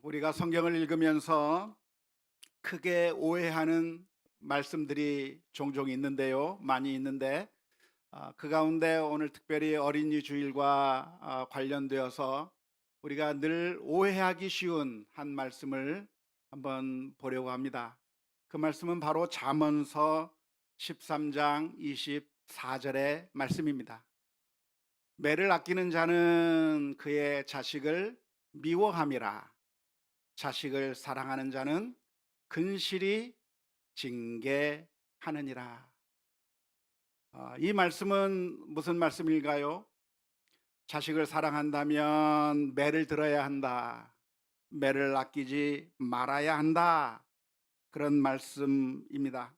우리가 성경을 읽으면서 크게 오해하는 말씀들이 종종 있는데요. 많이 있는데 그 가운데 오늘 특별히 어린이 주일과 관련되어서 우리가 늘 오해하기 쉬운 한 말씀을 한번 보려고 합니다. 그 말씀은 바로 잠언서 13장 24절의 말씀입니다. 매를 아끼는 자는 그의 자식을 미워함이라. 자식을 사랑하는 자는 근실이 징계하느니라. 이 말씀은 무슨 말씀일까요? 자식을 사랑한다면 매를 들어야 한다. 매를 아끼지 말아야 한다. 그런 말씀입니다.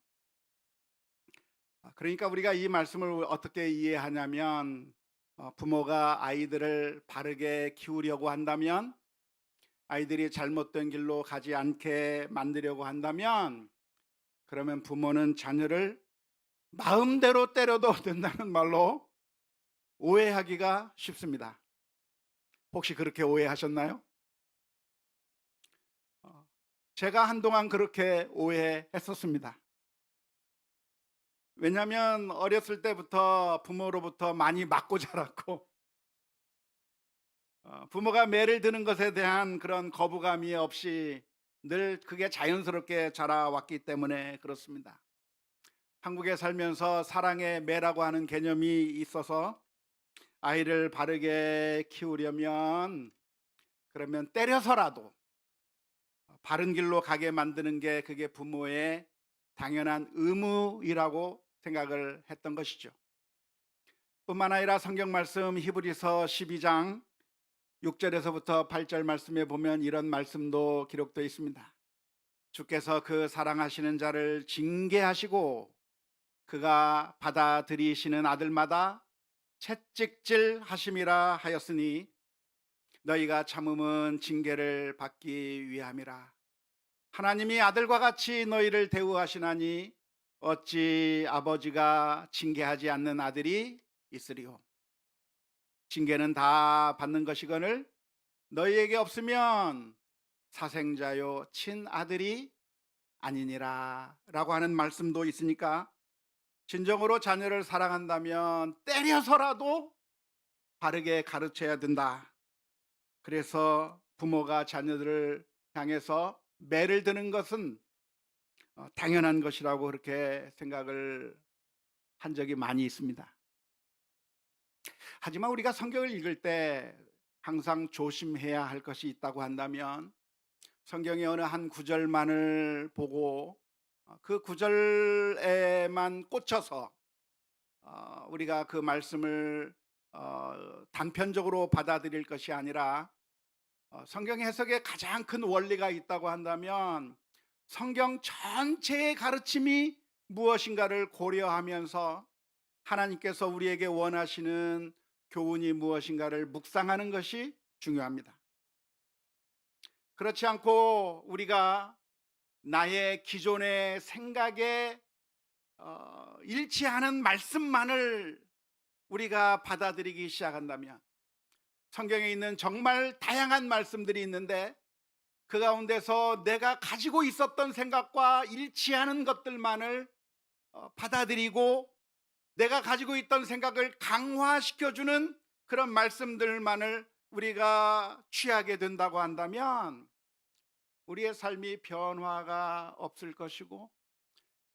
그러니까 우리가 이 말씀을 어떻게 이해하냐면 부모가 아이들을 바르게 키우려고 한다면, 아이들이 잘못된 길로 가지 않게 만들려고 한다면, 그러면 부모는 자녀를 마음대로 때려도 된다는 말로 오해하기가 쉽습니다. 혹시 그렇게 오해하셨나요? 제가 한동안 그렇게 오해했었습니다. 왜냐하면 어렸을 때부터 부모로부터 많이 맞고 자랐고, 부모가 매를 드는 것에 대한 그런 거부감이 없이 늘 그게 자연스럽게 자라왔기 때문에 그렇습니다. 한국에 살면서 사랑의 매라고 하는 개념이 있어서 아이를 바르게 키우려면, 그러면 때려서라도 바른 길로 가게 만드는 게 그게 부모의 당연한 의무이라고 생각을 했던 것이죠. 뿐만 아니라 성경 말씀 히브리서 12장 6절에서부터 8절 말씀에 보면 이런 말씀도 기록되어 있습니다. 주께서 그 사랑하시는 자를 징계하시고 그가 받아들이시는 아들마다 채찍질 하심이라 하였으니 너희가 참음은 징계를 받기 위함이라. 하나님이 아들과 같이 너희를 대우하시나니 어찌 아버지가 징계하지 않는 아들이 있으리요. 징계는 다 받는 것이거늘 너희에게 없으면 사생자요 친아들이 아니니라 라고 하는 말씀도 있으니까, 진정으로 자녀를 사랑한다면 때려서라도 바르게 가르쳐야 된다. 그래서 부모가 자녀들을 향해서 매를 드는 것은 당연한 것이라고 그렇게 생각을 한 적이 많이 있습니다. 하지만 우리가 성경을 읽을 때 항상 조심해야 할 것이 있다고 한다면, 성경의 어느 한 구절만을 보고 그 구절에만 꽂혀서 우리가 그 말씀을 단편적으로 받아들일 것이 아니라, 성경 해석에 가장 큰 원리가 있다고 한다면 성경 전체의 가르침이 무엇인가를 고려하면서 하나님께서 우리에게 원하시는 교훈이 무엇인가를 묵상하는 것이 중요합니다. 그렇지 않고 우리가 나의 기존의 생각에 일치하는 말씀만을 우리가 받아들이기 시작한다면, 성경에 있는 정말 다양한 말씀들이 있는데 그 가운데서 내가 가지고 있었던 생각과 일치하는 것들만을 받아들이고, 내가 가지고 있던 생각을 강화시켜주는 그런 말씀들만을 우리가 취하게 된다고 한다면 우리의 삶이 변화가 없을 것이고,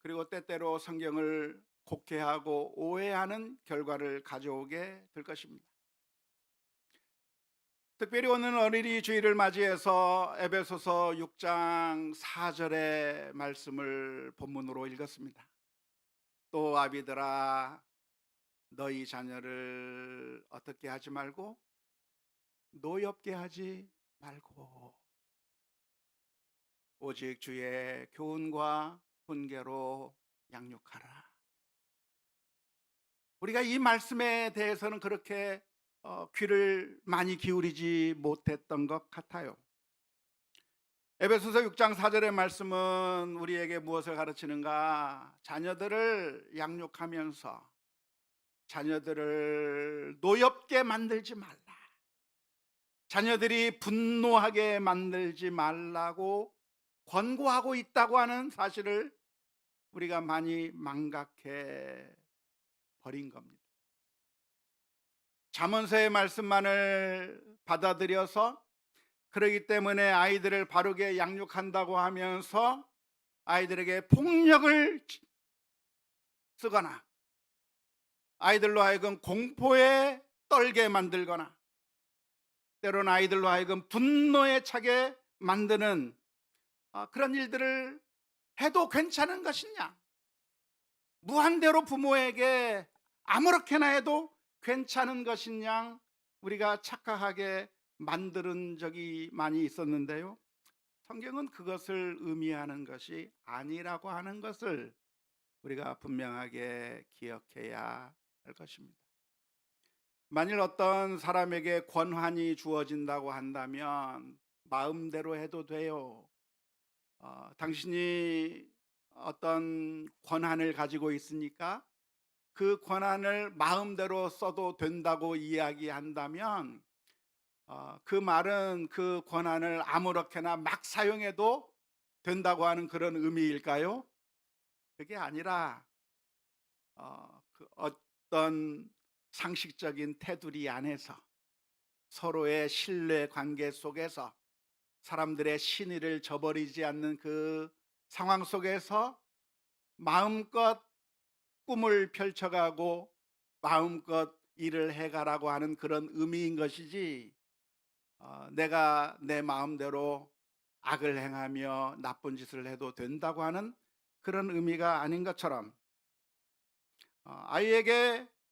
그리고 때때로 성경을 곡해하고 오해하는 결과를 가져오게 될 것입니다. 특별히 오늘 어린이 주일을 맞이해서 에베소서 6장 4절의 말씀을 본문으로 읽었습니다. 또 아비들아 너희 자녀를 어떻게 하지 말고 노엽게 하지 말고 오직 주의 교훈과 훈계로 양육하라. 우리가 이 말씀에 대해서는 그렇게 귀를 많이 기울이지 못했던 것 같아요. 에베소서 6장 4절의 말씀은 우리에게 무엇을 가르치는가? 자녀들을 양육하면서 자녀들을 노엽게 만들지 말라. 자녀들이 분노하게 만들지 말라고 권고하고 있다고 하는 사실을 우리가 많이 망각해 버린 겁니다. 잠언서의 말씀만을 받아들여서 그러기 때문에 아이들을 바르게 양육한다고 하면서 아이들에게 폭력을 쓰거나 아이들로 하여금 공포에 떨게 만들거나 때로는 아이들로 하여금 분노에 차게 만드는 그런 일들을 해도 괜찮은 것이냐, 무한대로 부모에게 아무렇게나 해도 괜찮은 것이냐, 우리가 착각하게 만드는 적이 많이 있었는데요, 성경은 그것을 의미하는 것이 아니라고 하는 것을 우리가 분명하게 기억해야 할 것입니다. 만일 어떤 사람에게 권한이 주어진다고 한다면 마음대로 해도 돼요. 당신이 어떤 권한을 가지고 있으니까 그 권한을 마음대로 써도 된다고 이야기한다면 그 말은 그 권한을 아무렇게나 막 사용해도 된다고 하는 그런 의미일까요? 그게 아니라 그 어떤 상식적인 테두리 안에서 서로의 신뢰 관계 속에서 사람들의 신의를 저버리지 않는 그 상황 속에서 마음껏 꿈을 펼쳐가고 마음껏 일을 해가라고 하는 그런 의미인 것이지, 내가 내 마음대로 악을 행하며 나쁜 짓을 해도 된다고 하는 그런 의미가 아닌 것처럼,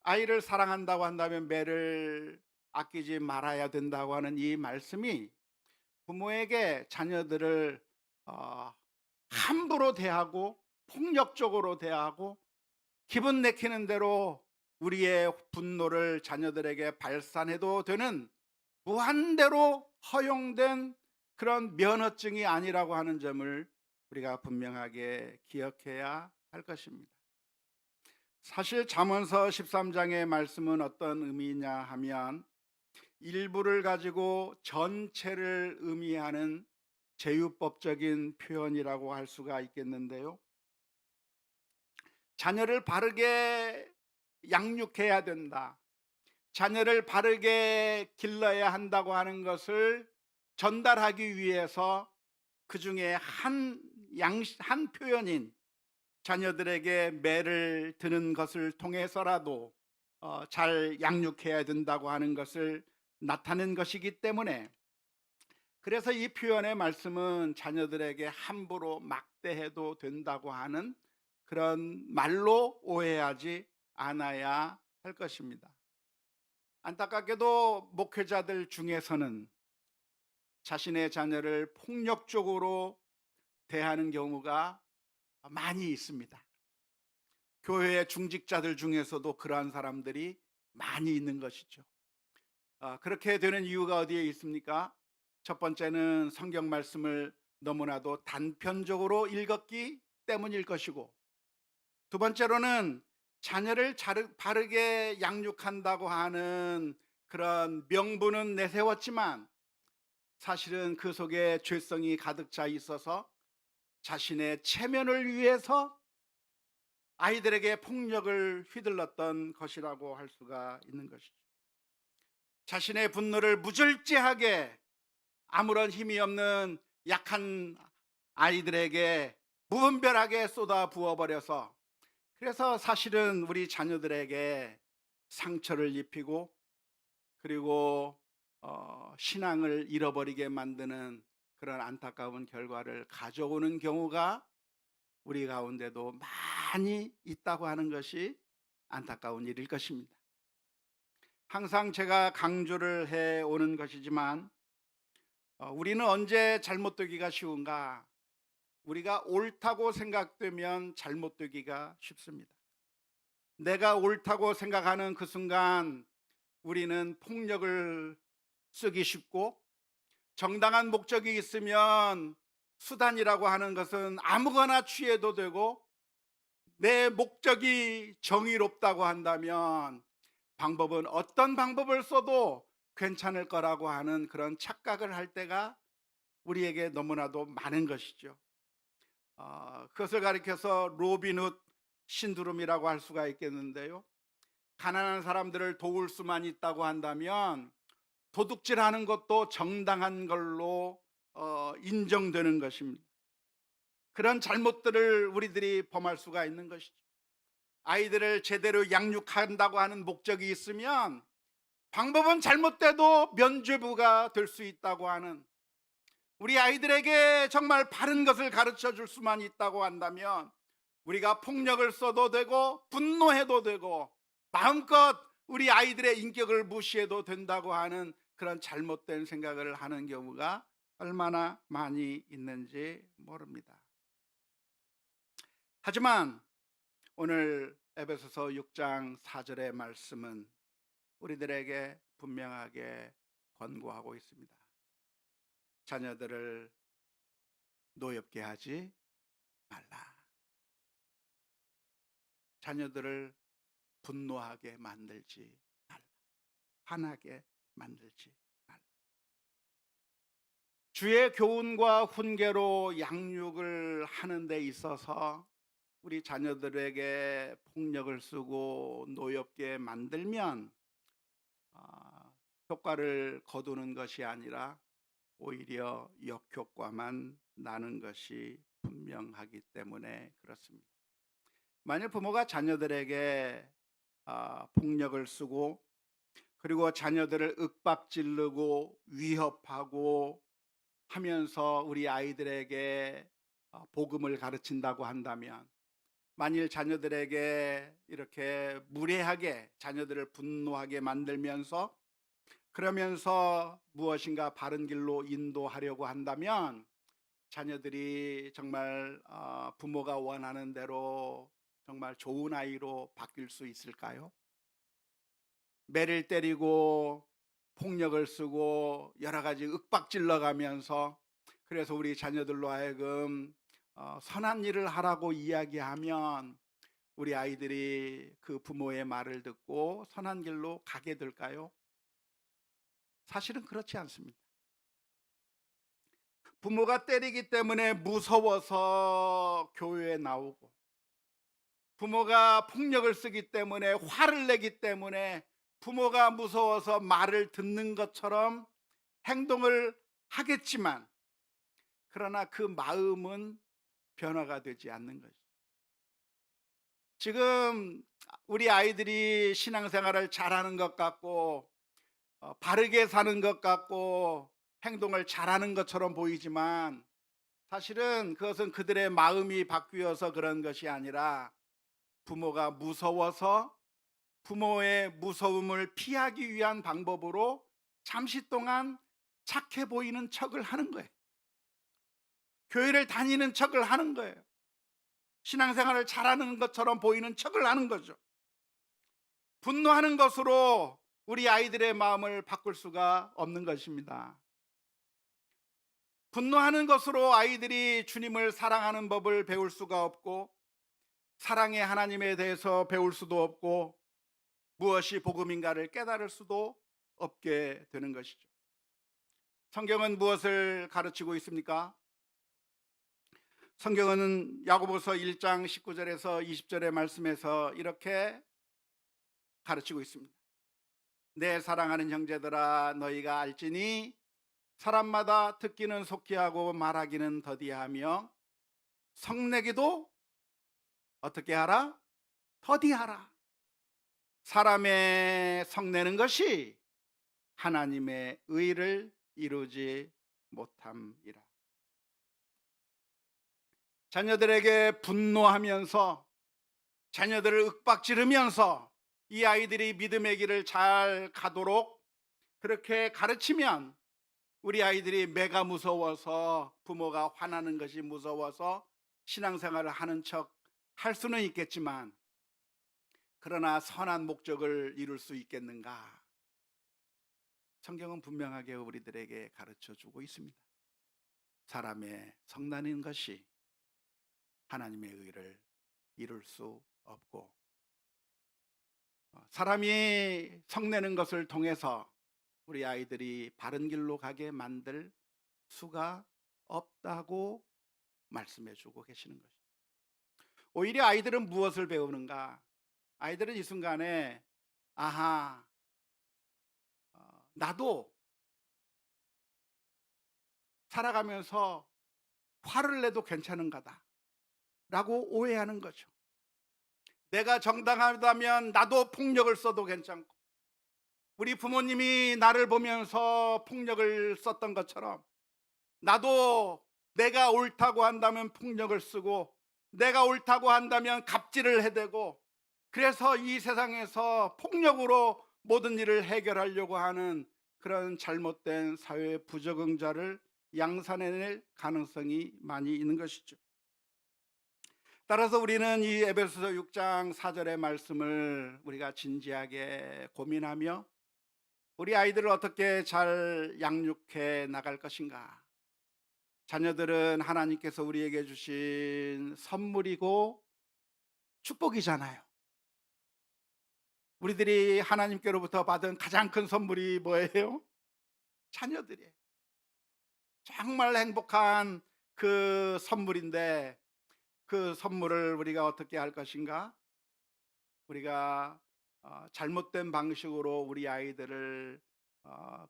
아이를 사랑한다고 한다면 매를 아끼지 말아야 된다고 하는 이 말씀이 부모에게 자녀들을 함부로 대하고 폭력적으로 대하고 기분 내키는 대로 우리의 분노를 자녀들에게 발산해도 되는 무한대로 허용된 그런 면허증이 아니라고 하는 점을 우리가 분명하게 기억해야 할 것입니다. 사실 잠언서 13장의 말씀은 어떤 의미냐 하면 일부를 가지고 전체를 의미하는 제휴법적인 표현이라고 할 수가 있겠는데요, 자녀를 바르게 양육해야 된다, 자녀를 바르게 길러야 한다고 하는 것을 전달하기 위해서 그 중에 한 표현인 자녀들에게 매를 드는 것을 통해서라도 잘 양육해야 된다고 하는 것을 나타낸 것이기 때문에, 그래서 이 표현의 말씀은 자녀들에게 함부로 막대해도 된다고 하는 그런 말로 오해하지 않아야 할 것입니다. 안타깝게도 목회자들 중에서는 자신의 자녀를 폭력적으로 대하는 경우가 많이 있습니다. 교회의 중직자들 중에서도 그러한 사람들이 많이 있는 것이죠. 그렇게 되는 이유가 어디에 있습니까? 첫 번째는 성경 말씀을 너무나도 단편적으로 읽었기 때문일 것이고, 두 번째로는 자녀를 바르게 양육한다고 하는 그런 명분은 내세웠지만 사실은 그 속에 죄성이 가득 차 있어서 자신의 체면을 위해서 아이들에게 폭력을 휘둘렀던 것이라고 할 수가 있는 것이죠. 자신의 분노를 무절제하게 아무런 힘이 없는 약한 아이들에게 무분별하게 쏟아 부어버려서, 그래서 사실은 우리 자녀들에게 상처를 입히고 그리고 신앙을 잃어버리게 만드는 그런 안타까운 결과를 가져오는 경우가 우리 가운데도 많이 있다고 하는 것이 안타까운 일일 것입니다. 항상 제가 강조를 해오는 것이지만 우리는 언제 잘못되기가 쉬운가? 우리가 옳다고 생각되면 잘못되기가 쉽습니다. 내가 옳다고 생각하는 그 순간 우리는 폭력을 쓰기 쉽고, 정당한 목적이 있으면 수단이라고 하는 것은 아무거나 취해도 되고, 내 목적이 정의롭다고 한다면 어떤 방법을 써도 괜찮을 거라고 하는 그런 착각을 할 때가 우리에게 너무나도 많은 것이죠. 그것을 가리켜서 로빈훗 신두름이라고 할 수가 있겠는데요. 가난한 사람들을 도울 수만 있다고 한다면 도둑질하는 것도 정당한 걸로 인정되는 것입니다. 그런 잘못들을 우리들이 범할 수가 있는 것이죠. 아이들을 제대로 양육한다고 하는 목적이 있으면 방법은 잘못돼도 면죄부가 될 수 있다고 하는, 우리 아이들에게 정말 바른 것을 가르쳐 줄 수만 있다고 한다면 우리가 폭력을 써도 되고 분노해도 되고 마음껏 우리 아이들의 인격을 무시해도 된다고 하는 그런 잘못된 생각을 하는 경우가 얼마나 많이 있는지 모릅니다. 하지만 오늘 에베소서 6장 4절의 말씀은 우리들에게 분명하게 권고하고 있습니다. 자녀들을 노엽게 하지 말라. 자녀들을 분노하게 만들지 말라. 화나게 만들지 말라. 주의 교훈과 훈계로 양육을 하는 데 있어서 우리 자녀들에게 폭력을 쓰고 노엽게 만들면 효과를 거두는 것이 아니라 오히려 역효과만 나는 것이 분명하기 때문에 그렇습니다. 만일 부모가 자녀들에게 폭력을 쓰고 그리고 자녀들을 윽박지르고 위협하고 하면서 우리 아이들에게 복음을 가르친다고 한다면, 만일 자녀들에게 이렇게 무례하게 자녀들을 분노하게 만들면서 그러면서 무엇인가 바른 길로 인도하려고 한다면 자녀들이 정말 부모가 원하는 대로 정말 좋은 아이로 바뀔 수 있을까요? 매를 때리고 폭력을 쓰고 여러 가지 윽박질러 가면서, 그래서 우리 자녀들로 하여금 선한 일을 하라고 이야기하면 우리 아이들이 그 부모의 말을 듣고 선한 길로 가게 될까요? 사실은 그렇지 않습니다. 부모가 때리기 때문에 무서워서 교회에 나오고, 부모가 폭력을 쓰기 때문에 화를 내기 때문에 부모가 무서워서 말을 듣는 것처럼 행동을 하겠지만, 그러나 그 마음은 변화가 되지 않는 것이죠. 지금 우리 아이들이 신앙생활을 잘하는 것 같고 바르게 사는 것 같고 행동을 잘하는 것처럼 보이지만, 사실은 그것은 그들의 마음이 바뀌어서 그런 것이 아니라 부모가 무서워서 부모의 무서움을 피하기 위한 방법으로 잠시 동안 착해 보이는 척을 하는 거예요. 교회를 다니는 척을 하는 거예요. 신앙생활을 잘하는 것처럼 보이는 척을 하는 거죠. 분노하는 것으로 우리 아이들의 마음을 바꿀 수가 없는 것입니다. 분노하는 것으로 아이들이 주님을 사랑하는 법을 배울 수가 없고, 사랑의 하나님에 대해서 배울 수도 없고, 무엇이 복음인가를 깨달을 수도 없게 되는 것이죠. 성경은 무엇을 가르치고 있습니까? 성경은 야고보서 1장 19절에서 20절의 말씀에서 이렇게 가르치고 있습니다. 내 사랑하는 형제들아, 너희가 알지니 사람마다 듣기는 속히 하고 말하기는 더디하며 성내기도 어떻게 하라? 더디하라. 사람의 성내는 것이 하나님의 의를 이루지 못함이라. 자녀들에게 분노하면서 자녀들을 윽박지르면서 이 아이들이 믿음의 길을 잘 가도록 그렇게 가르치면 우리 아이들이 매가 무서워서, 부모가 화나는 것이 무서워서 신앙생활을 하는 척 할 수는 있겠지만, 그러나 선한 목적을 이룰 수 있겠는가? 성경은 분명하게 우리들에게 가르쳐 주고 있습니다. 사람의 성내는 것이 하나님의 의를 이룰 수 없고, 사람이 성내는 것을 통해서 우리 아이들이 바른 길로 가게 만들 수가 없다고 말씀해 주고 계시는 것입니다. 오히려 아이들은 무엇을 배우는가? 아이들은 이 순간에 아하, 나도 살아가면서 화를 내도 괜찮은 거다 라고 오해하는 거죠. 내가 정당하다면 나도 폭력을 써도 괜찮고, 우리 부모님이 나를 보면서 폭력을 썼던 것처럼 나도 내가 옳다고 한다면 폭력을 쓰고, 내가 옳다고 한다면 갑질을 해대고, 그래서 이 세상에서 폭력으로 모든 일을 해결하려고 하는 그런 잘못된 사회 부적응자를 양산해낼 가능성이 많이 있는 것이죠. 따라서 우리는 이 에베소서 6장 4절의 말씀을 우리가 진지하게 고민하며 우리 아이들을 어떻게 잘 양육해 나갈 것인가. 자녀들은 하나님께서 우리에게 주신 선물이고 축복이잖아요. 우리들이 하나님께로부터 받은 가장 큰 선물이 뭐예요? 자녀들이에요. 정말 행복한 그 선물인데, 그 선물을 우리가 어떻게 할 것인가? 우리가 잘못된 방식으로 우리 아이들을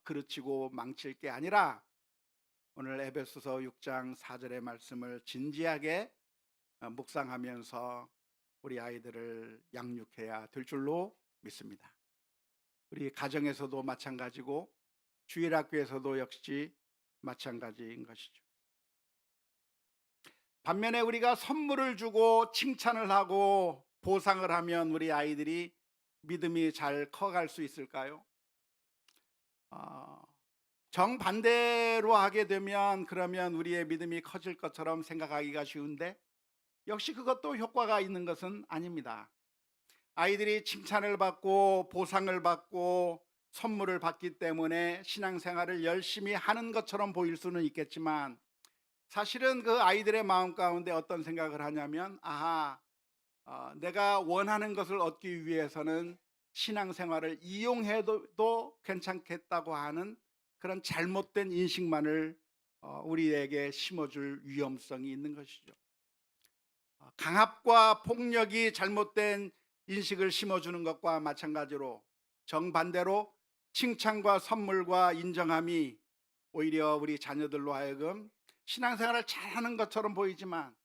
그르치고 망칠 게 아니라 오늘 에베소서 6장 4절의 말씀을 진지하게 묵상하면서 우리 아이들을 양육해야 될 줄로 믿습니다. 우리 가정에서도 마찬가지고 주일학교에서도 역시 마찬가지인 것이죠. 반면에 우리가 선물을 주고 칭찬을 하고 보상을 하면 우리 아이들이 믿음이 잘 커갈 수 있을까요? 정반대로 하게 되면 그러면 우리의 믿음이 커질 것처럼 생각하기가 쉬운데, 역시 그것도 효과가 있는 것은 아닙니다. 아이들이 칭찬을 받고 보상을 받고 선물을 받기 때문에 신앙생활을 열심히 하는 것처럼 보일 수는 있겠지만, 사실은 그 아이들의 마음 가운데 어떤 생각을 하냐면, 내가 원하는 것을 얻기 위해서는 신앙생활을 이용해도 괜찮겠다고 하는 그런 잘못된 인식만을 우리에게 심어줄 위험성이 있는 것이죠. 강압과 폭력이 잘못된 인식을 심어주는 것과 마찬가지로, 정반대로 칭찬과 선물과 인정함이 오히려 우리 자녀들로 하여금 신앙생활을 잘하는 것처럼 보이지만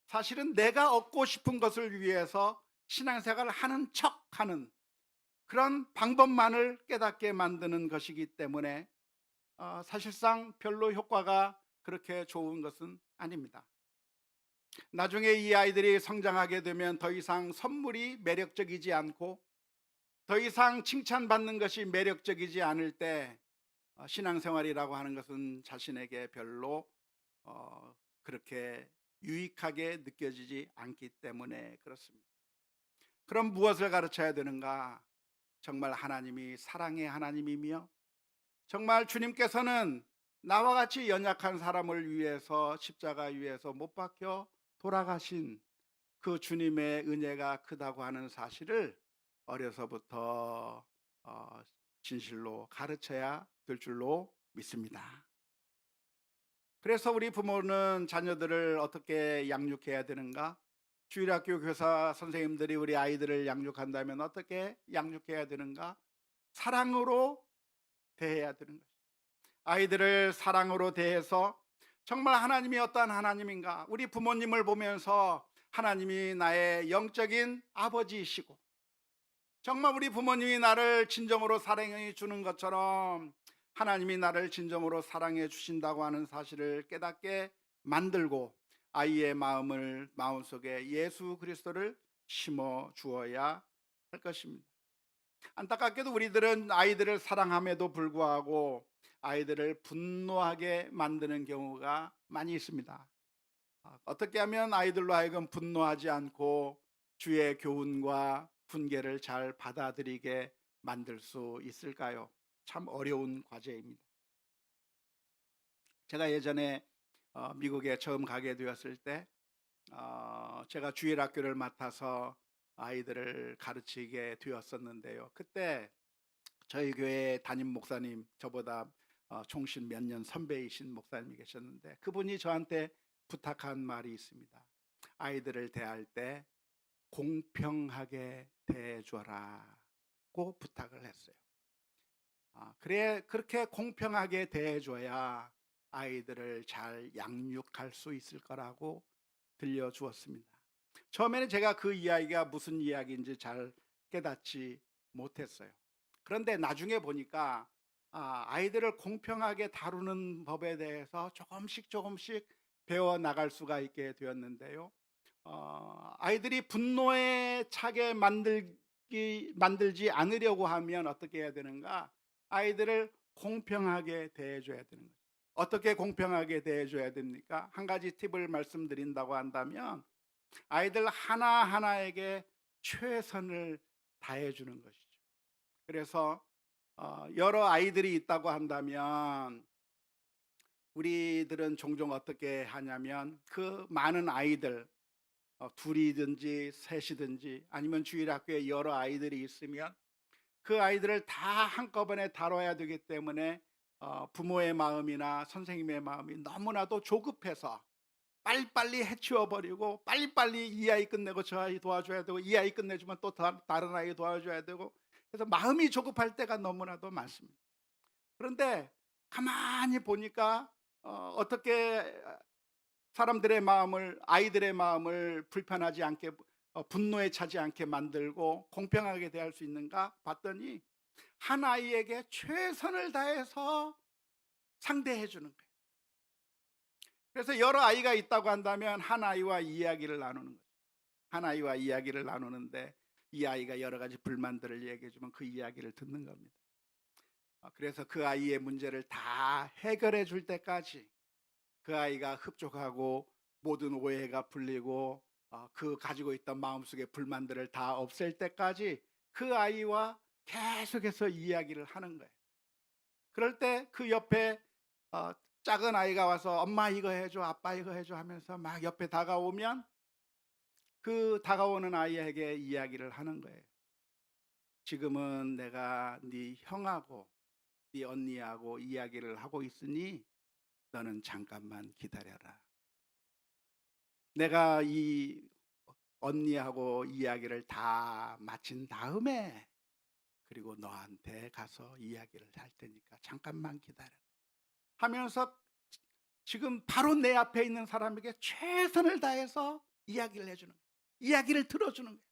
사실은 내가 얻고 싶은 것을 위해서 신앙생활을 하는 척하는 그런 방법만을 깨닫게 만드는 것이기 때문에 사실상 별로 효과가 그렇게 좋은 것은 아닙니다. 나중에 이 아이들이 성장하게 되면 더 이상 선물이 매력적이지 않고 더 이상 칭찬받는 것이 매력적이지 않을 때 신앙생활이라고 하는 것은 자신에게 별로 그렇게 유익하게 느껴지지 않기 때문에 그렇습니다. 그럼 무엇을 가르쳐야 되는가? 정말 하나님이 사랑의 하나님이며 정말 주님께서는 나와 같이 연약한 사람을 위해서 십자가 위에서 못 박혀 돌아가신 그 주님의 은혜가 크다고 하는 사실을 어려서부터 진실로 가르쳐야 될 줄로 믿습니다. 그래서 우리 부모는 자녀들을 어떻게 양육해야 되는가? 주일학교 교사 선생님들이 우리 아이들을 양육한다면 어떻게 양육해야 되는가? 사랑으로 대해야 되는 것입니다. 아이들을 사랑으로 대해서 정말 하나님이 어떠한 하나님인가? 우리 부모님을 보면서 하나님이 나의 영적인 아버지이시고 정말 우리 부모님이 나를 진정으로 사랑해 주는 것처럼 하나님이 나를 진정으로 사랑해 주신다고 하는 사실을 깨닫게 만들고 아이의 마음속에 예수 그리스도를 심어 주어야 할 것입니다. 안타깝게도 우리들은 아이들을 사랑함에도 불구하고 아이들을 분노하게 만드는 경우가 많이 있습니다. 어떻게 하면 아이들로 하여금 분노하지 않고 주의 교훈과 훈계를 잘 받아들이게 만들 수 있을까요? 참 어려운 과제입니다. 제가 예전에 미국에 처음 가게 되었을 때 제가 주일학교를 맡아서 아이들을 가르치게 되었었는데요. 그때 저희 교회 담임 목사님, 저보다 총신 몇 년 선배이신 목사님이 계셨는데, 그분이 저한테 부탁한 말이 있습니다. 아이들을 대할 때 공평하게 대해줘라고 부탁을 했어요. 그래, 그렇게 공평하게 대해줘야 아이들을 잘 양육할 수 있을 거라고 들려주었습니다. 처음에는 제가 그 이야기가 무슨 이야기인지 잘 깨닫지 못했어요. 그런데 나중에 보니까 아이들을 공평하게 다루는 법에 대해서 조금씩 조금씩 배워 나갈 수가 있게 되었는데요. 아이들이 분노에 차게 만들지 않으려고 하면 어떻게 해야 되는가? 아이들을 공평하게 대해줘야 되는 거죠. 어떻게 공평하게 대해줘야 됩니까? 한 가지 팁을 말씀드린다고 한다면, 아이들 하나하나에게 최선을 다해주는 것이죠. 그래서 여러 아이들이 있다고 한다면, 우리들은 종종 어떻게 하냐면, 그 많은 아이들, 둘이든지 셋이든지 아니면 주일학교에 여러 아이들이 있으면 그 아이들을 다 한꺼번에 다뤄야 되기 때문에 부모의 마음이나 선생님의 마음이 너무나도 조급해서 빨리빨리 해치워버리고, 빨리빨리 이 아이 끝내고 저 아이 도와줘야 되고, 이 아이 끝내주면 또 다른 아이 도와줘야 되고, 그래서 마음이 조급할 때가 너무나도 많습니다. 그런데 가만히 보니까 어떻게 사람들의 마음을, 아이들의 마음을 불편하지 않게, 분노에 차지 않게 만들고 공평하게 대할 수 있는가 봤더니, 한 아이에게 최선을 다해서 상대해 주는 거예요. 그래서 여러 아이가 있다고 한다면 한 아이와 이야기를 나누는 거죠. 한 아이와 이야기를 나누는데, 이 아이가 여러 가지 불만들을 얘기해 주면 그 이야기를 듣는 겁니다. 그래서 그 아이의 문제를 다 해결해 줄 때까지, 그 아이가 흡족하고 모든 오해가 풀리고 그 가지고 있던 마음속의 불만들을 다 없앨 때까지 그 아이와 계속해서 이야기를 하는 거예요. 그럴 때 그 옆에 작은 아이가 와서 엄마 이거 해줘, 아빠 이거 해줘 하면서 막 옆에 다가오면, 그 다가오는 아이에게 이야기를 하는 거예요. 지금은 내가 네 형하고 네 언니하고 이야기를 하고 있으니 너는 잠깐만 기다려라. 내가 이 언니하고 이야기를 다 마친 다음에 그리고 너한테 가서 이야기를 할 테니까 잠깐만 기다려 하면서, 지금 바로 내 앞에 있는 사람에게 최선을 다해서 이야기를 해주는 거예요. 이야기를 들어주는 거예요.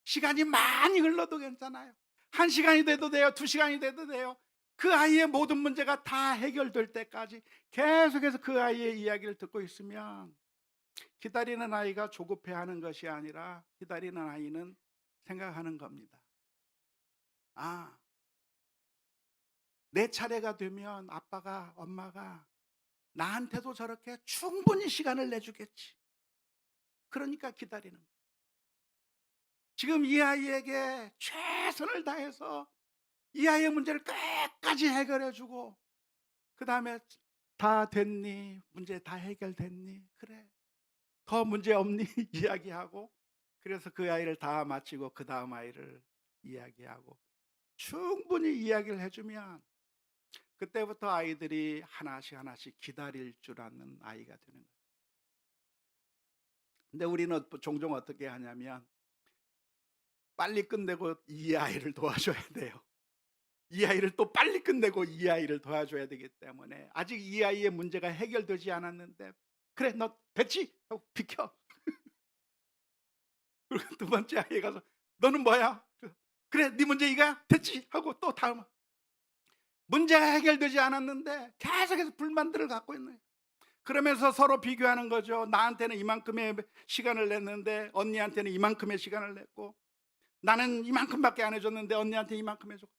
시간이 많이 흘러도 괜찮아요. 1시간이 돼도 돼요. 2시간이 돼도 돼요. 그 아이의 모든 문제가 다 해결될 때까지 계속해서 그 아이의 이야기를 듣고 있으면, 기다리는 아이가 조급해하는 것이 아니라 기다리는 아이는 생각하는 겁니다. 내 차례가 되면 아빠가, 엄마가 나한테도 저렇게 충분히 시간을 내주겠지. 그러니까 기다리는 거예요. 지금 이 아이에게 최선을 다해서 이 아이의 문제를 끝까지 해결해주고, 그 다음에 다 됐니? 문제 다 해결됐니? 그래, 더 문제 없니? 이야기하고, 그래서 그 아이를 다 마치고 그 다음 아이를 이야기하고 충분히 이야기를 해주면, 그때부터 아이들이 하나씩 하나씩 기다릴 줄 아는 아이가 되는 거예요. 근데 우리는 종종 어떻게 하냐면, 빨리 끝내고 이 아이를 도와줘야 돼요. 이 아이를 또 빨리 끝내고 이 아이를 도와줘야 되기 때문에, 아직 이 아이의 문제가 해결되지 않았는데, 그래 너 됐지? 하고 비켜. 그리고 두 번째 아이에 가서 너는 뭐야? 그래 네 문제 이거야? 됐지? 하고 또 다음, 문제가 해결되지 않았는데 계속해서 불만들을 갖고 있는 거예요. 그러면서 서로 비교하는 거죠. 나한테는 이만큼의 시간을 냈는데 언니한테는 이만큼의 시간을 냈고, 나는 이만큼밖에 안 해줬는데 언니한테 이만큼 해줬고.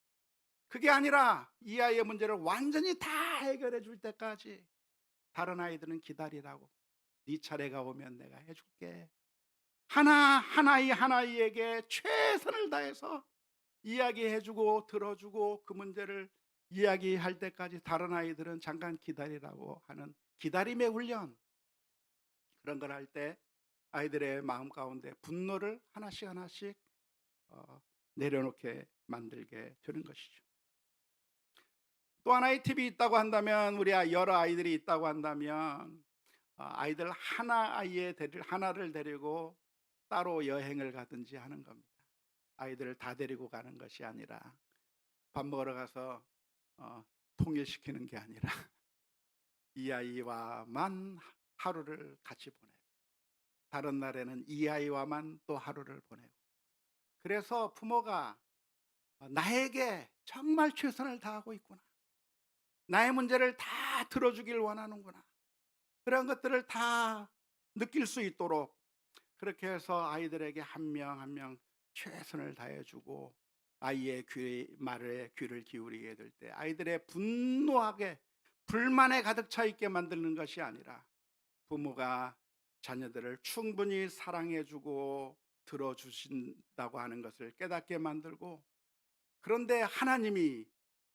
그게 아니라 이 아이의 문제를 완전히 다 해결해 줄 때까지 다른 아이들은 기다리라고. 네 차례가 오면 내가 해줄게. 한 아이 한 아이에게 최선을 다해서 이야기해주고 들어주고, 그 문제를 이야기할 때까지 다른 아이들은 잠깐 기다리라고 하는 기다림의 훈련, 그런 걸 할 때 아이들의 마음 가운데 분노를 하나씩 하나씩 내려놓게 만들게 되는 것이죠. 또 하나의 팁이 있다고 한다면, 우리 여러 아이들이 있다고 한다면 아이들 하나를 데리고 따로 여행을 가든지 하는 겁니다. 아이들을 다 데리고 가는 것이 아니라, 밥 먹으러 가서 통일시키는 게 아니라 이 아이와만 하루를 같이 보내고, 다른 날에는 이 아이와만 또 하루를 보내고, 그래서 부모가 나에게 정말 최선을 다하고 있구나, 나의 문제를 다 들어주길 원하는구나, 그런 것들을 다 느낄 수 있도록, 그렇게 해서 아이들에게 한 명 한 명 최선을 다해 주고, 아이의 말에 귀를 기울이게 될 때 아이들의 분노하게, 불만에 가득 차 있게 만드는 것이 아니라, 부모가 자녀들을 충분히 사랑해 주고 들어주신다고 하는 것을 깨닫게 만들고, 그런데 하나님이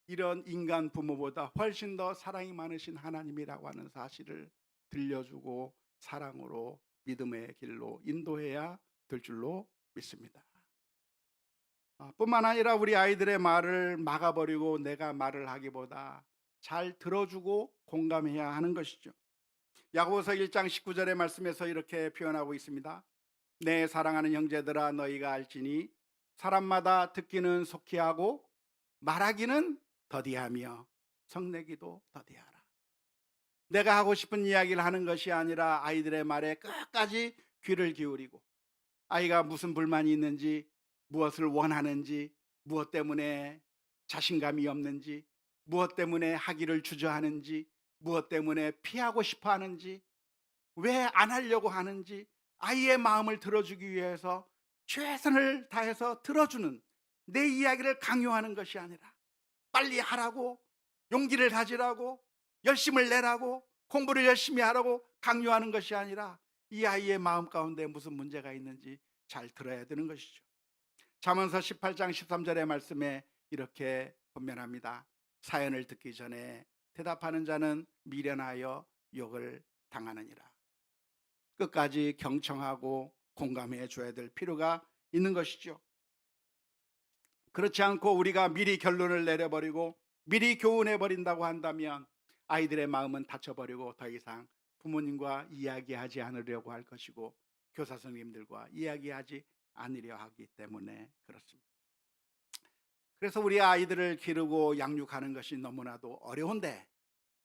이런 인간 부모보다 훨씬 더 사랑이 많으신 하나님이라고 하는 사실을 들려주고 사랑으로 믿음의 길로 인도해야 될 줄로 믿습니다. 뿐만 아니라 우리 아이들의 말을 막아버리고 내가 말을 하기보다 잘 들어주고 공감해야 하는 것이죠. 야고보서 1장 19절의 말씀에서 이렇게 표현하고 있습니다. 내 사랑하는 형제들아, 너희가 알지니 사람마다 듣기는 속히 하고 말하기는 더디하며 성내기도 더디하라. 내가 하고 싶은 이야기를 하는 것이 아니라 아이들의 말에 끝까지 귀를 기울이고, 아이가 무슨 불만이 있는지, 무엇을 원하는지, 무엇 때문에 자신감이 없는지, 무엇 때문에 하기를 주저하는지, 무엇 때문에 피하고 싶어 하는지, 왜 안 하려고 하는지, 아이의 마음을 들어주기 위해서 최선을 다해서 들어주는, 내 이야기를 강요하는 것이 아니라 빨리 하라고, 용기를 가지라고, 열심을 내라고, 공부를 열심히 하라고 강요하는 것이 아니라, 이 아이의 마음 가운데 무슨 문제가 있는지 잘 들어야 되는 것이죠. 잠언서 18장 13절의 말씀에 이렇게 번면합니다. 사연을 듣기 전에 대답하는 자는 미련하여 욕을 당하느니라. 끝까지 경청하고 공감해 줘야 될 필요가 있는 것이죠. 그렇지 않고 우리가 미리 결론을 내려버리고 미리 교훈해 버린다고 한다면, 아이들의 마음은 닫혀버리고 더 이상 부모님과 이야기하지 않으려고 할 것이고, 교사 선생님들과 이야기하지 않으려 하기 때문에 그렇습니다. 그래서 우리 아이들을 기르고 양육하는 것이 너무나도 어려운데,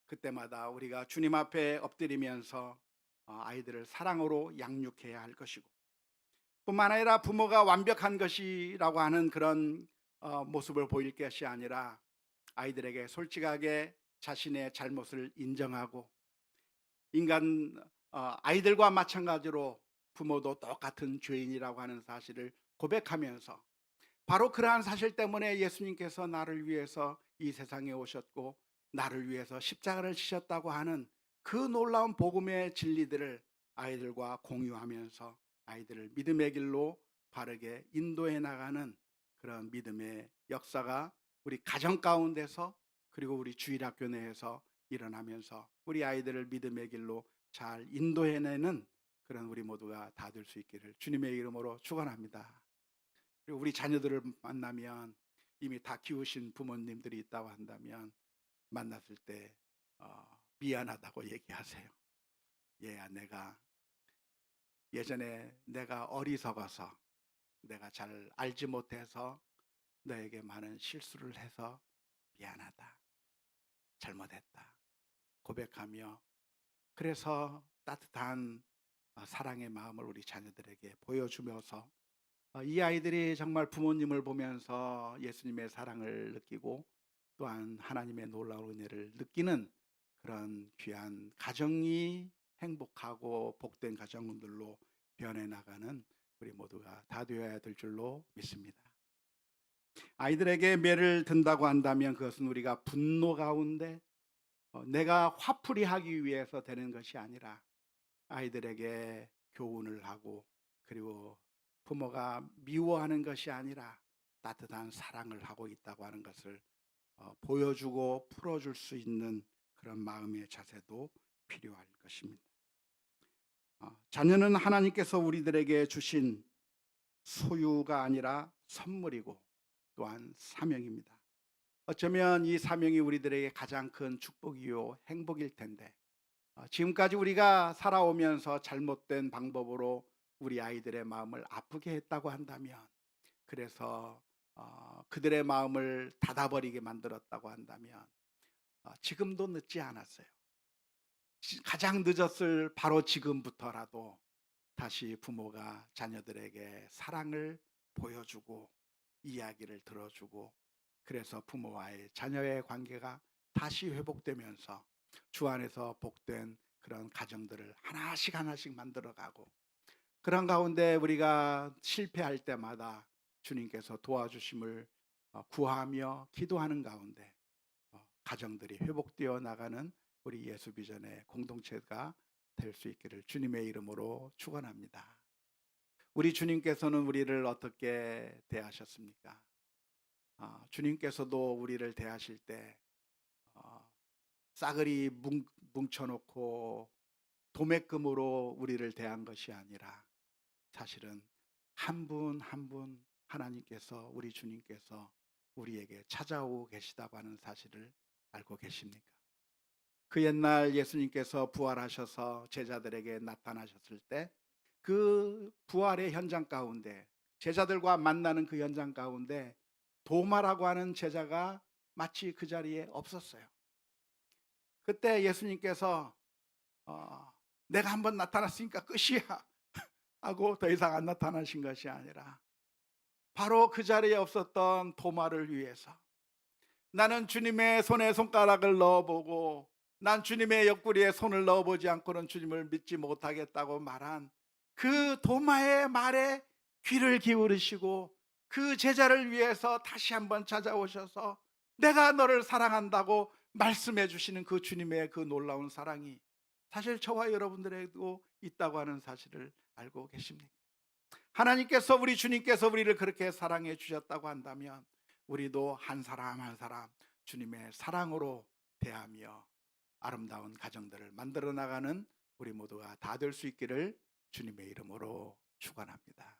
그때마다 우리가 주님 앞에 엎드리면서 아이들을 사랑으로 양육해야 할 것이고, 뿐만 아니라 부모가 완벽한 것이라고 하는 그런 모습을 보일 것이 아니라, 아이들에게 솔직하게 자신의 잘못을 인정하고, 아이들과 마찬가지로 부모도 똑같은 죄인이라고 하는 사실을 고백하면서, 바로 그러한 사실 때문에 예수님께서 나를 위해서 이 세상에 오셨고 나를 위해서 십자가를 지셨다고 하는 그 놀라운 복음의 진리들을 아이들과 공유하면서 아이들을 믿음의 길로 바르게 인도해 나가는 그런 믿음의 역사가 우리 가정 가운데서, 그리고 우리 주일학교 내에서 일어나면서 우리 아이들을 믿음의 길로 잘 인도해내는 그런 우리 모두가 다 될 수 있기를 주님의 이름으로 축원합니다. 그리고 우리 자녀들을 만나면, 이미 다 키우신 부모님들이 있다고 한다면, 만났을 때 미안하다고 얘기하세요. 얘야, 내가 예전에 내가 어리석어서, 내가 잘 알지 못해서 너에게 많은 실수를 해서 미안하다, 잘못했다 고백하며, 그래서 따뜻한 사랑의 마음을 우리 자녀들에게 보여주면서, 이 아이들이 정말 부모님을 보면서 예수님의 사랑을 느끼고 또한 하나님의 놀라운 은혜를 느끼는 그런 귀한 가정이 행복하고 복된 가정들로 변해 나가는 우리 모두가 다 되어야 될 줄로 믿습니다. 아이들에게 매를 든다고 한다면, 그것은 우리가 분노 가운데 내가 화풀이 하기 위해서 되는 것이 아니라, 아이들에게 교훈을 하고, 그리고 부모가 미워하는 것이 아니라 따뜻한 사랑을 하고 있다고 하는 것을 보여주고 풀어줄 수 있는 그런 마음의 자세도 필요할 것입니다. 자녀는 하나님께서 우리들에게 주신 소유가 아니라 선물이고 또한 사명입니다. 어쩌면 이 사명이 우리들에게 가장 큰 축복이요 행복일 텐데 지금까지 우리가 살아오면서 잘못된 방법으로 우리 아이들의 마음을 아프게 했다고 한다면, 그래서 그들의 마음을 닫아버리게 만들었다고 한다면 지금도 늦지 않았어요. 가장 늦었을 바로 지금부터라도 다시 부모가 자녀들에게 사랑을 보여주고 이야기를 들어주고, 그래서 부모와의 자녀의 관계가 다시 회복되면서 주 안에서 복된 그런 가정들을 하나씩 하나씩 만들어가고, 그런 가운데 우리가 실패할 때마다 주님께서 도와주심을 구하며 기도하는 가운데 가정들이 회복되어 나가는 우리 예수 비전의 공동체가 될 수 있기를 주님의 이름으로 축원합니다. 우리 주님께서는 우리를 어떻게 대하셨습니까? 주님께서도 우리를 대하실 때 어, 싸그리 뭉쳐놓고 도매금으로 우리를 대한 것이 아니라, 사실은 한 분 한 분 하나님께서, 우리 주님께서 우리에게 찾아오고 계시다고 하는 사실을 알고 계십니까? 그 옛날 예수님께서 부활하셔서 제자들에게 나타나셨을 때 그 부활의 현장 가운데, 제자들과 만나는 그 현장 가운데 도마라고 하는 제자가 마치 그 자리에 없었어요. 그때 예수님께서 어, 내가 한번 나타났으니까 끝이야 하고 더 이상 안 나타나신 것이 아니라, 바로 그 자리에 없었던 도마를 위해서, 나는 주님의 손에 손가락을 넣어보고 난 주님의 옆구리에 손을 넣어보지 않고는 주님을 믿지 못하겠다고 말한 그 도마의 말에 귀를 기울이시고, 그 제자를 위해서 다시 한번 찾아오셔서 내가 너를 사랑한다고 말씀해 주시는 그 주님의 그 놀라운 사랑이 사실 저와 여러분들에게도 있다고 하는 사실을 알고 계십니까? 하나님께서, 우리 주님께서 우리를 그렇게 사랑해 주셨다고 한다면 우리도 한 사람 한 사람 주님의 사랑으로 대하며 아름다운 가정들을 만들어 나가는 우리 모두가 다 될 수 있기를 주님의 이름으로 축원합니다.